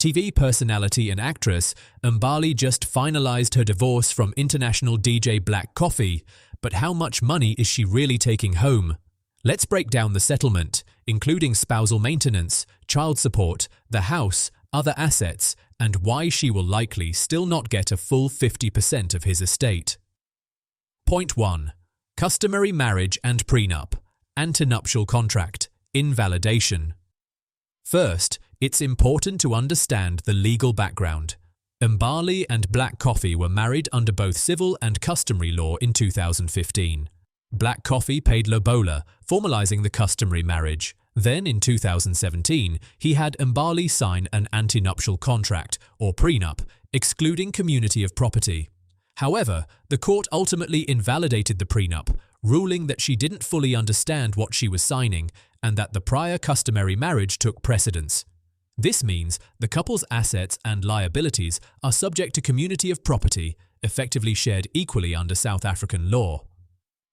TV personality and actress, Mbali just finalized her divorce from international DJ Black Coffee, but how much money is she really taking home? Let's break down the settlement, including spousal maintenance, child support, the house, other assets, and why she will likely still not get a full 50% of his estate. Point 1. Customary marriage and prenup, antenuptial contract, invalidation. First, it's important to understand the legal background. Mbali and Black Coffee were married under both civil and customary law in 2015. Black Coffee paid lobola, formalizing the customary marriage. Then, in 2017, he had Mbali sign an antenuptial contract, or prenup, excluding community of property. However, the court ultimately invalidated the prenup, ruling that she didn't fully understand what she was signing and that the prior customary marriage took precedence. This means the couple's assets and liabilities are subject to community of property, effectively shared equally under South African law.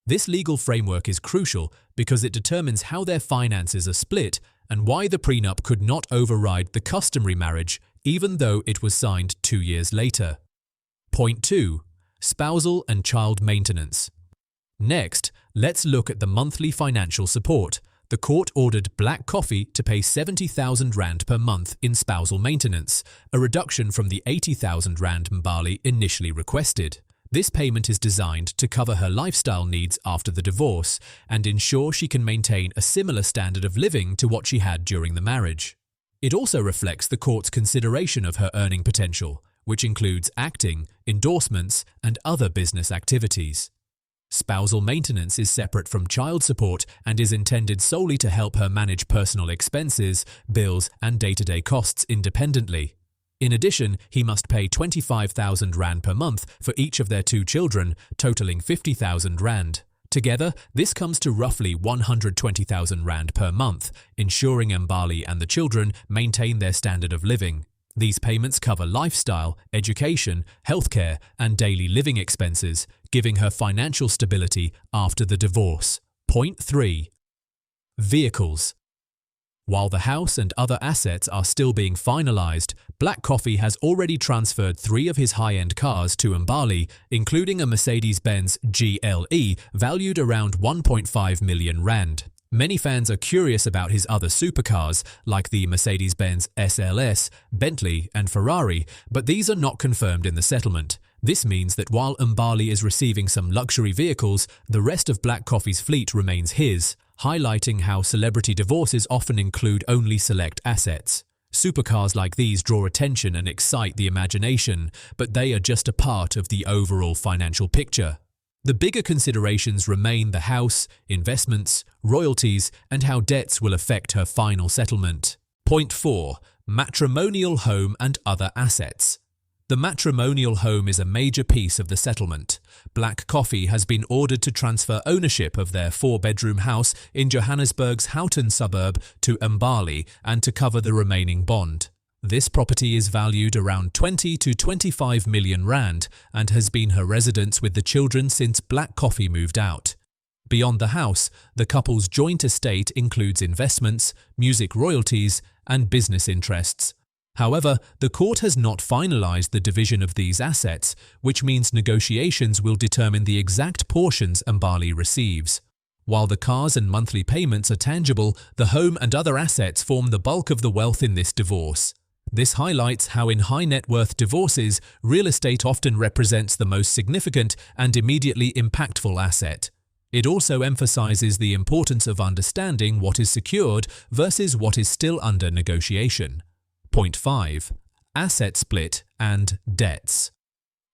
This legal framework is crucial because it determines how their finances are split and why the prenup could not override the customary marriage even though it was signed 2 years later. Point 2. Spousal and child maintenance. Next, let's look at the monthly financial support. The court ordered Black Coffee to pay 70,000 Rand per month in spousal maintenance, a reduction from the 80,000 Rand Mbali initially requested. This payment is designed to cover her lifestyle needs after the divorce and ensure she can maintain a similar standard of living to what she had during the marriage. It also reflects the court's consideration of her earning potential, which includes acting, endorsements, and other business activities. Spousal maintenance is separate from child support and is intended solely to help her manage personal expenses, bills, and day-to-day costs independently. In addition, he must pay 25,000 Rand per month for each of their 2 children, totaling 50,000 Rand. Together, this comes to roughly 120,000 Rand per month, ensuring Mbali and the children maintain their standard of living. These payments cover lifestyle, education, healthcare, and daily living expenses, giving her financial stability after the divorce. Point 3. Vehicles. While the house and other assets are still being finalized, Black Coffee has already transferred 3 of his high-end cars to Mbali, including a Mercedes-Benz GLE valued around 1.5 million Rand. Many fans are curious about his other supercars, like the Mercedes-Benz SLS, Bentley, and Ferrari, but these are not confirmed in the settlement. This means that while Mbali is receiving some luxury vehicles, the rest of Black Coffee's fleet remains his, highlighting how celebrity divorces often include only select assets. Supercars like these draw attention and excite the imagination, but they are just a part of the overall financial picture. The bigger considerations remain the house, investments, royalties, and how debts will affect her final settlement. Point 4. Matrimonial home and other assets. The matrimonial home is a major piece of the settlement. Black Coffee has been ordered to transfer ownership of their 4-bedroom house in Johannesburg's Houghton suburb to Mbali and to cover the remaining bond. This property is valued around 20 to 25 million Rand and has been her residence with the children since Black Coffee moved out. Beyond the house, the couple's joint estate includes investments, music royalties, and business interests. However, the court has not finalized the division of these assets, which means negotiations will determine the exact portions Mbali receives. While the cars and monthly payments are tangible, the home and other assets form the bulk of the wealth in this divorce. This highlights how in high-net-worth divorces, real estate often represents the most significant and immediately impactful asset. It also emphasizes the importance of understanding what is secured versus what is still under negotiation. Point 5. Asset split and debts.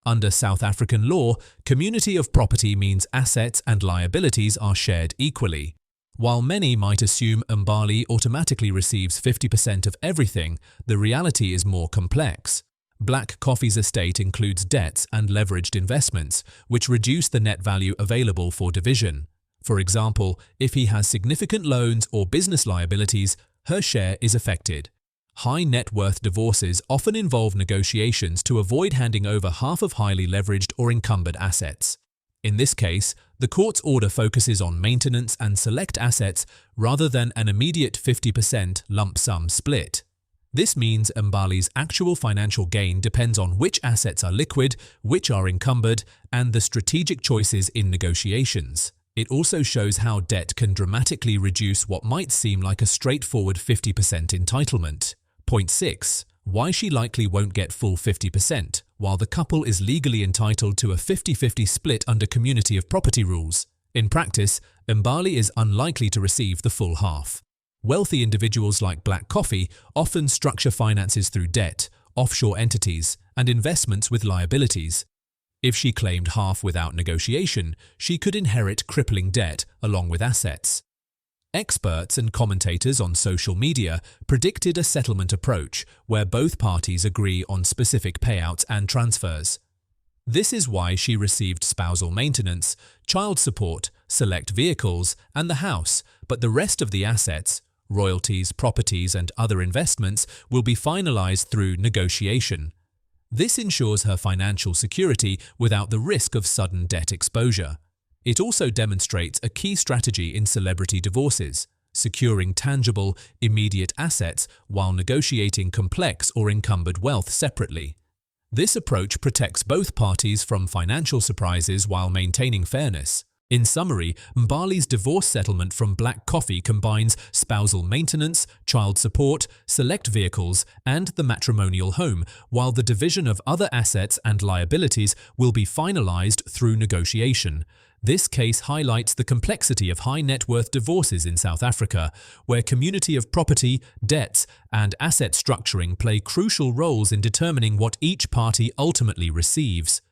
Under South African law, community of property means assets and liabilities are shared equally. While many might assume Mbali automatically receives 50% of everything, the reality is more complex. Black Coffee's estate includes debts and leveraged investments, which reduce the net value available for division. For example, if he has significant loans or business liabilities, her share is affected. High net worth divorces often involve negotiations to avoid handing over half of highly leveraged or encumbered assets. In this case, the court's order focuses on maintenance and select assets rather than an immediate 50% lump sum split. This means Mbali's actual financial gain depends on which assets are liquid, which are encumbered, and the strategic choices in negotiations. It also shows how debt can dramatically reduce what might seem like a straightforward 50% entitlement. Point 6. Why she likely won't get full 50%, while the couple is legally entitled to a 50-50 split under community of property rules. In practice, Mbali is unlikely to receive the full half. Wealthy individuals like Black Coffee often structure finances through debt, offshore entities, and investments with liabilities. If she claimed half without negotiation, she could inherit crippling debt along with assets. Experts and commentators on social media predicted a settlement approach where both parties agree on specific payouts and transfers. This is why she received spousal maintenance, child support, select vehicles, and the house, but the rest of the assets, royalties, properties, and other investments will be finalized through negotiation. This ensures her financial security without the risk of sudden debt exposure. It also demonstrates a key strategy in celebrity divorces, securing tangible, immediate assets while negotiating complex or encumbered wealth separately. This approach protects both parties from financial surprises while maintaining fairness. In summary, Mbali's divorce settlement from Black Coffee combines spousal maintenance, child support, select vehicles, and the matrimonial home, while the division of other assets and liabilities will be finalized through negotiation. This case highlights the complexity of high-net-worth divorces in South Africa, where community of property, debts, and asset structuring play crucial roles in determining what each party ultimately receives.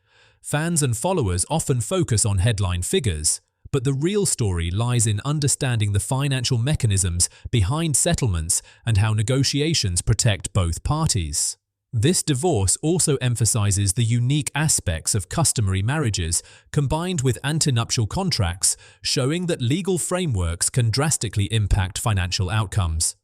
Fans and followers often focus on headline figures, but the real story lies in understanding the financial mechanisms behind settlements and how negotiations protect both parties. This divorce also emphasizes the unique aspects of customary marriages combined with antenuptial contracts, showing that legal frameworks can drastically impact financial outcomes.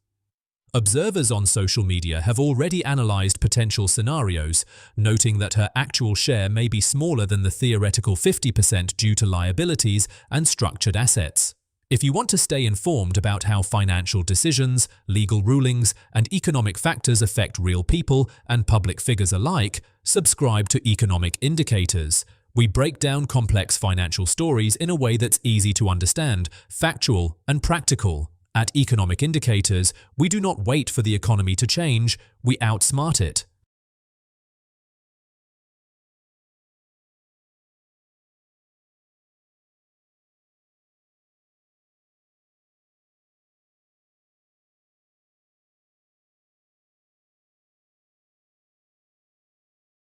Observers on social media have already analyzed potential scenarios, noting that her actual share may be smaller than the theoretical 50% due to liabilities and structured assets. If you want to stay informed about how financial decisions, legal rulings, and economic factors affect real people and public figures alike, subscribe to Economic Indicators. We break down complex financial stories in a way that's easy to understand, factual, and practical. At Economic Indicators, we do not wait for the economy to change, we outsmart it.